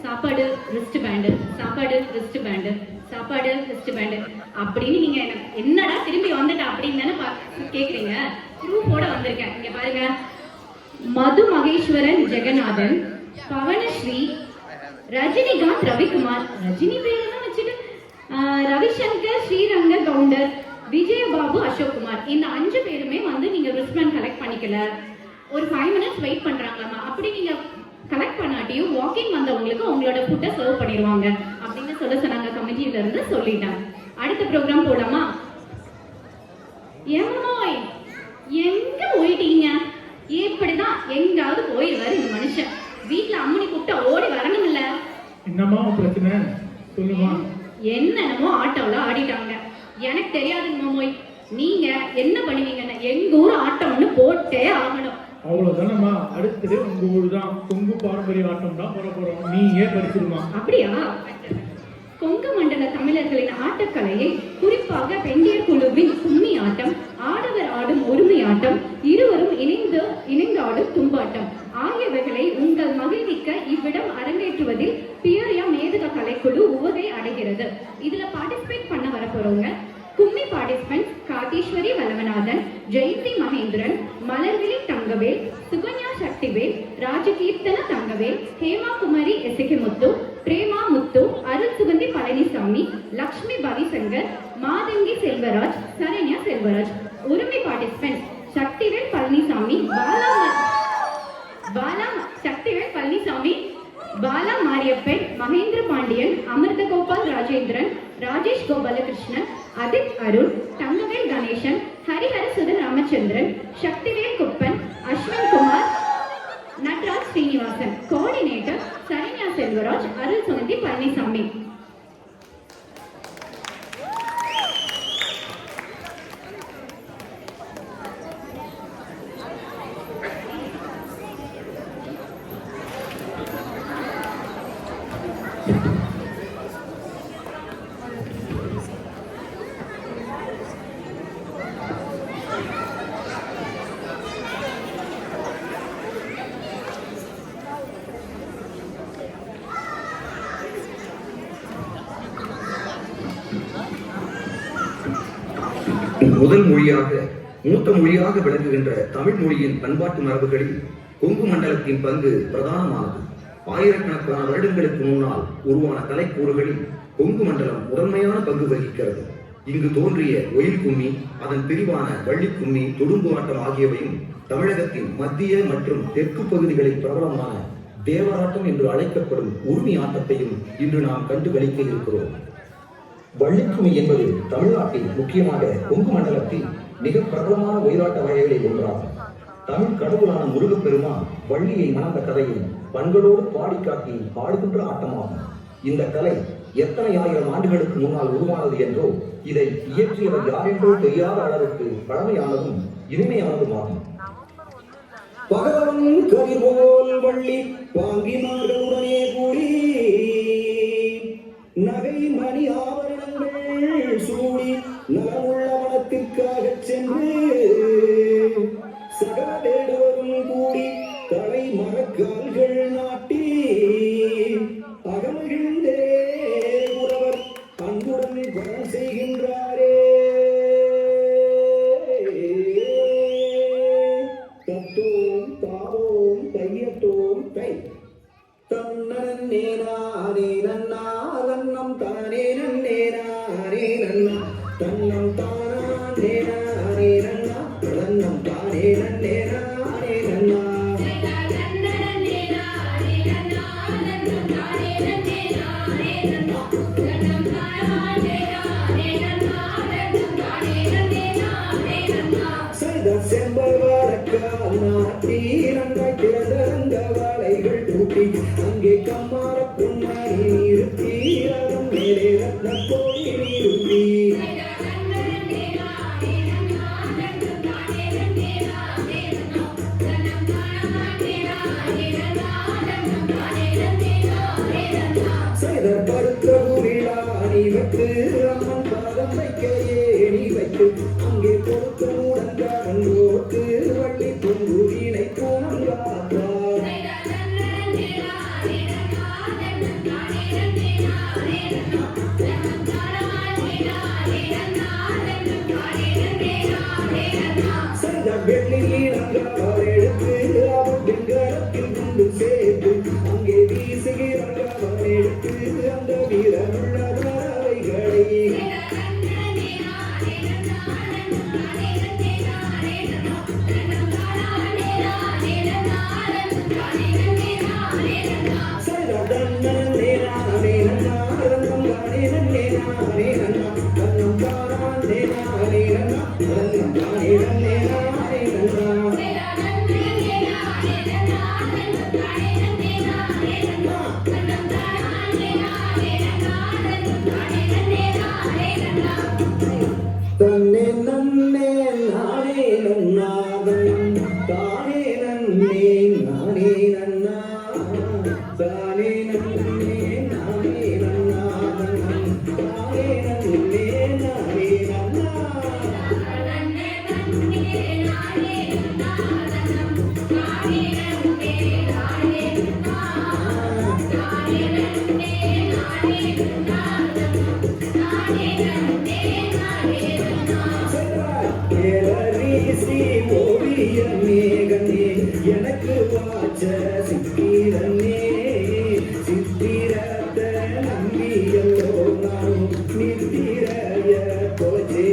சாப்பாடு wrist pant, சாப்பாடு wrist pant, சாப்பாடு ரிஸ்ட் பேண்டு அப்படின்னு நீங்க என்னடா திரும்பி வந்துட்டா அப்படின்னு தானே கேக்குறீங்க. ப்ரூஃபோட வந்திருக்கேன். இங்க பாருங்க, மது மகேஸ்வரன் ஜெகநாதன், பவனஸ்ரீ, ரஜினிகாந்த் ரவிக்குமார், ரஜினி பேரெல்லாம் வச்சுட்டு ரவிசங்கர் ஸ்ரீரங்க கவுண்டர், விஜயபாபு அசோக்குமார், இந்த 5 பேருமே வந்து நீங்க ரிஸ்ட்பேண்ட் கலெக்ட் பண்ணிக்கல, ஒரு 5 மினிட்ஸ் வெயிட் பண்றாங்களாமா. அப்படி நீங்க கலெக்ட் பண்ணாட்டியும் வாக்கிங் வந்தவங்களுக்கு உங்களோட ஃபுட்டை சர்வ் பண்ணிடுவாங்க அப்படின்னு சொன்னாங்க. கமிட்டியில இருந்து சொல்லிட்டாங்க. அடுத்த ப்ரோக்ராம் போலாமா? ஏமாய் எங்க போயிட்டீங்க? இப்படிதான் எங்காவது போயிடுவாரு இந்த மனுஷன். வீட்டுல அம்மனி கூப்பிட்டா ஓடி வரணும் இல்ல. என்னமா பிரச்சனை சொல்லுமா? என்னென்னமோ ஆட்டோல ஆடிட்டாங்க. எனக்கு தெரியாதுங்க மாமோய், நீங்க என்ன பண்ணுவீங்கன்னு எங்க ஊர் ஆட்டம்னு போட்டே ஆகணும். அவ்வளவுதானம்மா. அடுத்தது உங்க ஊர் தான். கொங்கு பாரம்பரிய ஆட்டம் தான் போட போறோம். நீயே படிச்சிருமா? அப்படியா? கொங்கு மண்டல தமிழர்களின் ஆட்டக்கலையை, குறிப்பாக பெண்டியர் குழுவின் கும்மி ஆட்டம், ஆடவர் ஆடும் ஒருமை ஆட்டம், இருவரும் இணைந்து ஆடும் தும்பாட்டம் ஆகியவைகளை உங்கள் மகிழ்விக்க இவ்விடம் அரங்கேற்றுவதில் பியோரியா மேதக கலைக்குழு உவகை அடைகிறது. இதுல பார்ட்டிசிபேட் பண்ண வரப்போறவங்க கும்மி பார்ட்டிசிபென்ட்ஸ் காத்தீஸ்வரி வல்லவநாதன், ஜெயந்தி மகேந்திரன், மலர்விழி தங்கவேல், சுகன்யா சக்திவேல், ராஜகீர்த்தன தங்கவேல், ஹேமா குமாரி எசகி முத்து, பிரேமா முத்து, அருள் சுகந்தி பழனிசாமி, லக்ஷ்மி பவிசங்கர், மாதங்கி செல்வராஜ், சரண்யா செல்வராஜ். உரிமை பார்ட்டிசிபென்ட் சக்திவேல் பழனிசாமி, சக்திவேல் பழனிசாமி, பாலா மாரியப்பன், மகேந்திர பாண்டியன், அமிர்த கோபால் ராஜேந்திரன், ராஜேஷ் கோபாலகிருஷ்ணன், அதித் அருண், தங்கவேல் கணேசன், ஹரிஹர சுதன் ராமச்சந்திரன், சக்திவேல் குப்பன், அஸ்வின் குமார், நட்ராஜ் ஸ்ரீனிவாசன். கோஆர்டினேட்டர் சரண்யா செல்வராஜ், அருள் சுகந்தி பழனிசாமி. முதல் மொழியாக மூத்த மொழியாக விளங்குகின்ற தமிழ் மொழியின் பண்பாட்டு மரபுகளில் கொங்கு மண்டலத்தின் பங்கு பிரதானமானது. ஆயிரக்கணக்கான வருடங்களுக்கு முன்னால் உருவான கலைக்கூறுகளில் கொங்கு மண்டலம் முதன்மையான பங்கு வகிக்கிறது. இங்கு தோன்றிய ஒயில் கும்மி, அதன் பிரிவான வள்ளிக்கும்மி, தொடும்பு ஆட்டம் ஆகியவையும் தமிழகத்தின் மத்திய மற்றும் தெற்கு பகுதிகளில் பிரபலமான தேவராட்டம் என்று அழைக்கப்படும் உரிமை ஆட்டத்தையும் இன்று நாம் கண்டு களிக்க இருக்கிறோம். வள்ளிக்கும்மி என்பது தமிழ்நாட்டில் முக்கியமாக கொங்கு மண்டலத்தில் மிக பிரபலமான ஒயிலாட்ட வகைகளில் ஒன்றாகும். தமிழ் கடவுளான முருகப்பெருமான் வள்ளியை மணந்த கதையை பண்களோடு பாடி காட்டி பாடுகின்ற ஆட்டமாகும். இந்த கலை எத்தனை ஆயிரம் ஆண்டுகளுக்கு முன்னால் உருவானது என்றோ, இதை இயற்றியவர் யார் என்றோ தெரியாத அளவுக்கு பழமையானதும் இனிமையானதுமாகும். பகவன் கதிர்போல் வள்ளி வாங்கினார்களுடனே கூடி நகை மணி ஆபரணங்கள் சூடி நலமுள்ள வனத்திற்காக சென்று சகல தேடுவரும் கூடி தலை மரக்கால்கள் நாட்டி அகமகிழ்ந்தே உறவர் அன்புடன் வரம் செய்கின்றாரே. தத்தோம் தாவோம் தையத்தோம் தை தன்னே நானே நன்னா தன்னம் தானே நன்னே நானே நன்னா தன்னம் தானே நானே நன்னா தன்னம் தானே நன்னே நானே நன்னா அங்கே கம்மார புன்னாரி நிறுத்தி அதன் மேலே ரத்ன கோழி நிறுத்தி செய்தர் பருத்த குரிலா நீ வைத்து அம்மன் பாதம் வைக்க ஏணி வைத்து அங்கே பொறுத்த முடங்காரன் ஓட்டு வள்ளி பொங்குவினை போனங்காத்தார் அங்கே வீசுகிறார் எடுத்து அந்த வீரமுள்ள தாரைகளை தன்னே நன்னே நானே நன்னாதன் தானே நன்னே நானே நன்னா தானே நன்னே நானே நன்னாதன் தானே நன்னே நானே நன்னா மேகனே எனக்கு வாச்ச சித்திரனே சித்திரத்த நம்பியல்லோ நானும் நித்திரைய போச்சே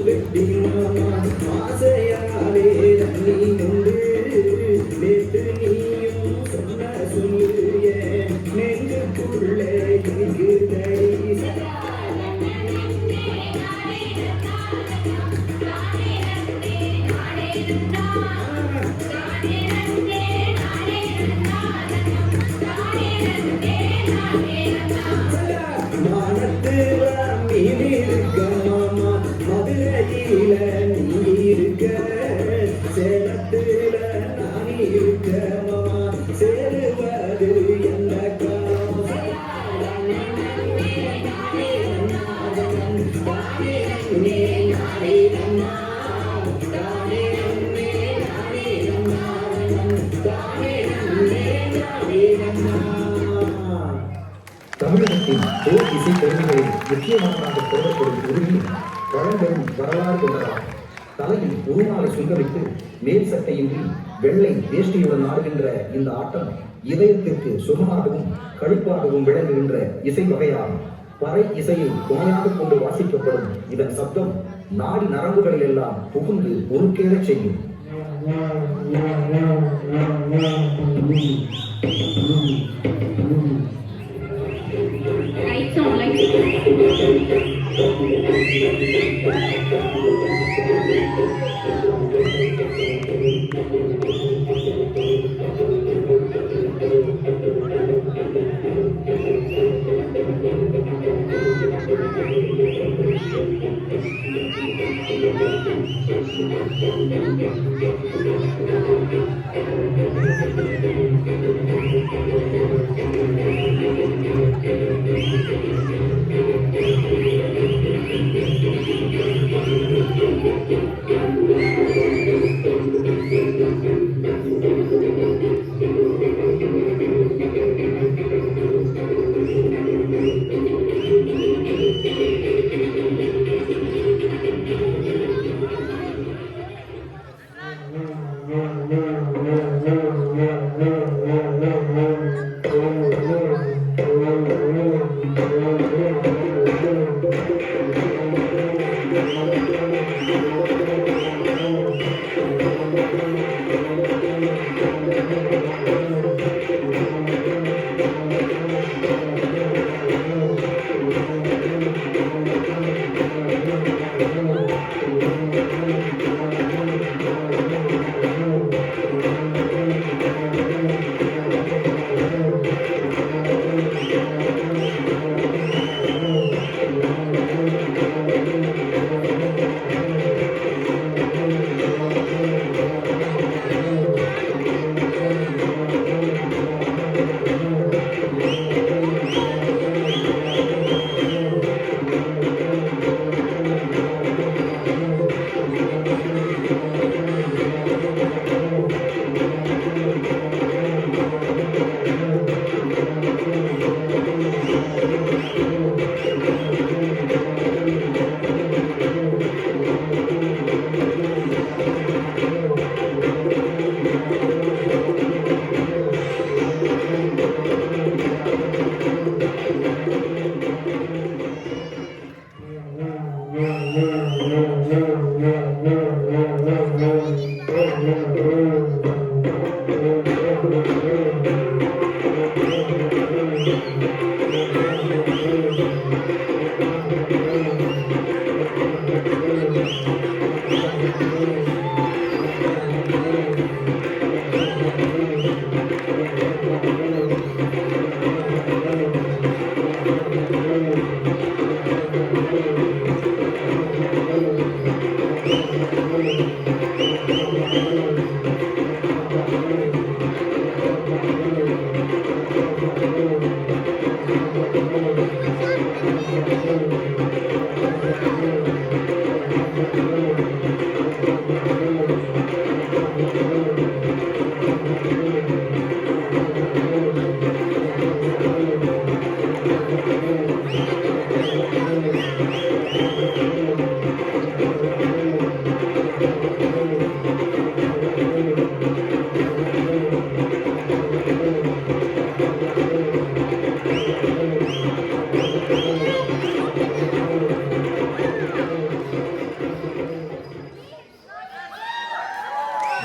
வெட்டி மாமா ஆசையாலே நீ உண்டு நேற்று நீயும் சொன்ன சொல்லுய நெஞ்சுக்குள்ளே இருக்குதடி மானத்து மீன் இருக்க மாமா மதுரையில நீ இருக்க சேலத்துல நான் இருக்க மாமா சேருவது எந்த தமிழகத்தின் போர் இசை கருவிகளில் முக்கியமானதாக கருதப்படும் உருவில் பழம்பெரும் வரலாறு கொண்டதாகும். தலையில் உருமாலை சுங்கமிட்டு மேல் சட்டையின்றி வெள்ளை வேஷ்டியுடன் ஆடுகின்ற இந்த ஆட்டம் இதயத்திற்கு சுகமாகவும் களிப்பாகவும் விளங்குகின்ற இசை வகையாகும். பறை இசையை துணையாக கொண்டு வாசிக்கப்படும் இதன் சப்தம் நாடி நரம்புகளில் எல்லாம் புகுந்து உருக்கேறச் செய்யும். Lights on, lights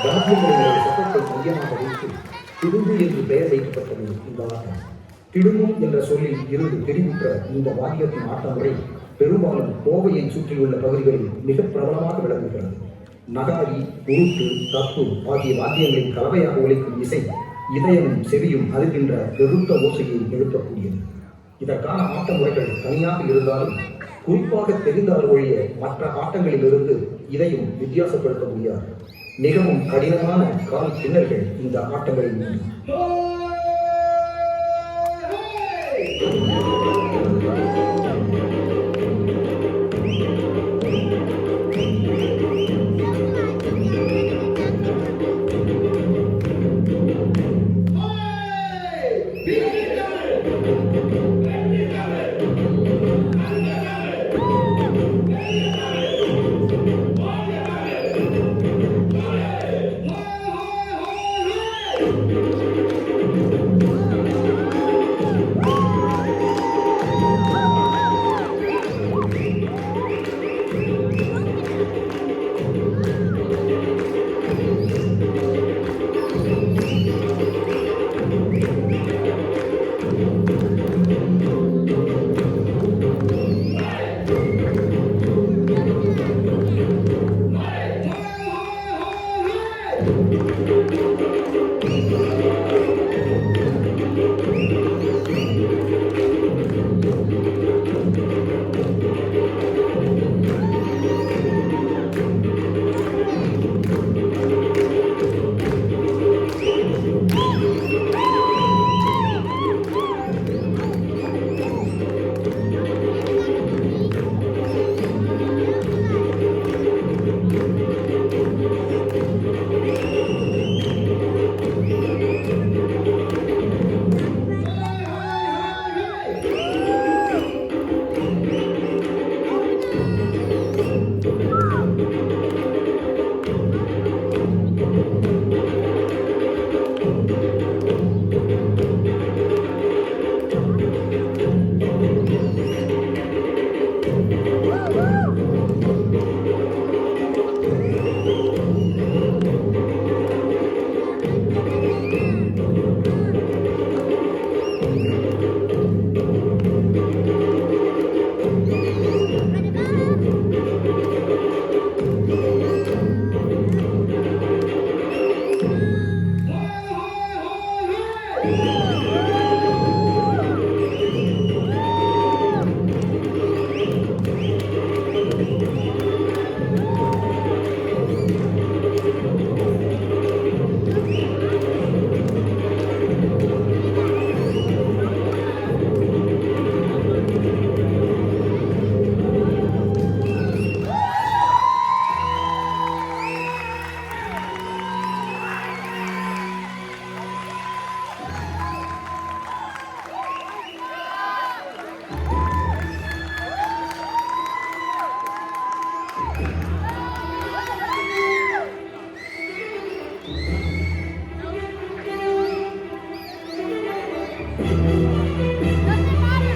வாத்தியங்களுடைய சத்தத்தை மையமாக வைத்து திடும்பு என்று பெயர் வைக்கப்பட்டது இந்த ஆட்டம். திடும்பு என்ற சொல்லில் இருந்து தெரிவுற்ற இந்த வாத்தியத்தின் ஆட்ட முறை பெரும்பாலும் கோவையை சுற்றியுள்ள பகுதிகளில் மிக பிரபலமாக விளங்குகிறது. நகாரி, உருட்டு, தப்பு ஆகிய வாத்தியங்களின் கலவையாக ஒலிக்கும் இசை இதயமும் செவியும் அறிகின்ற வெறுத்த ஓசையை எழுப்பக்கூடியது. இதற்கான ஆட்ட முறைகள் தனியாக இருந்தாலும் குறிப்பாக தெரிந்தால் ஒழிய மற்ற ஆட்டங்களிலிருந்து இதையும் வித்தியாசப்படுத்த முடியாது. மிகவும் கடினமான கால் பின்னர்கள் இந்த ஆட்டங்களில் உண்டு. Come on, எல்லாரும்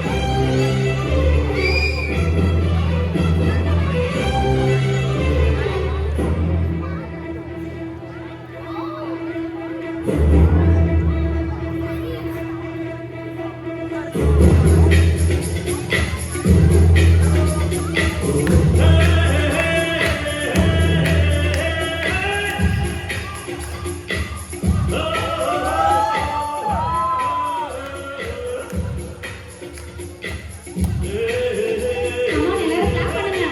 clap பண்ணுங்க.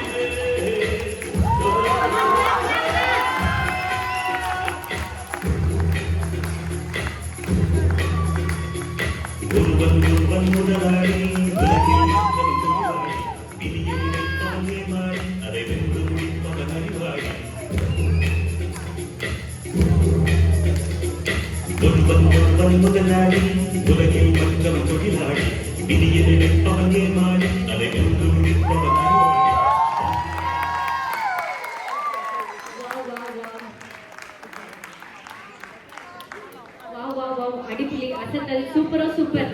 ஒருவன் ஒருவன் முதலாளி உலகில் நின்றவன் தொழிலாளி விதியை நினைப்பானே மாறி அதை வென்று முடிப்பவன் அறிவாளி ஒருவன் ஒருவன் முதலாளி உலகில் நின்றவன் தொழிலாளி விதியை நினைப்பானே மாறி அதை வென்று முடிப்பவன் அறிவாளி Wow, wow, wow. அடிப்புலி, அசத்தல், சூப்பரோ சூப்பர்.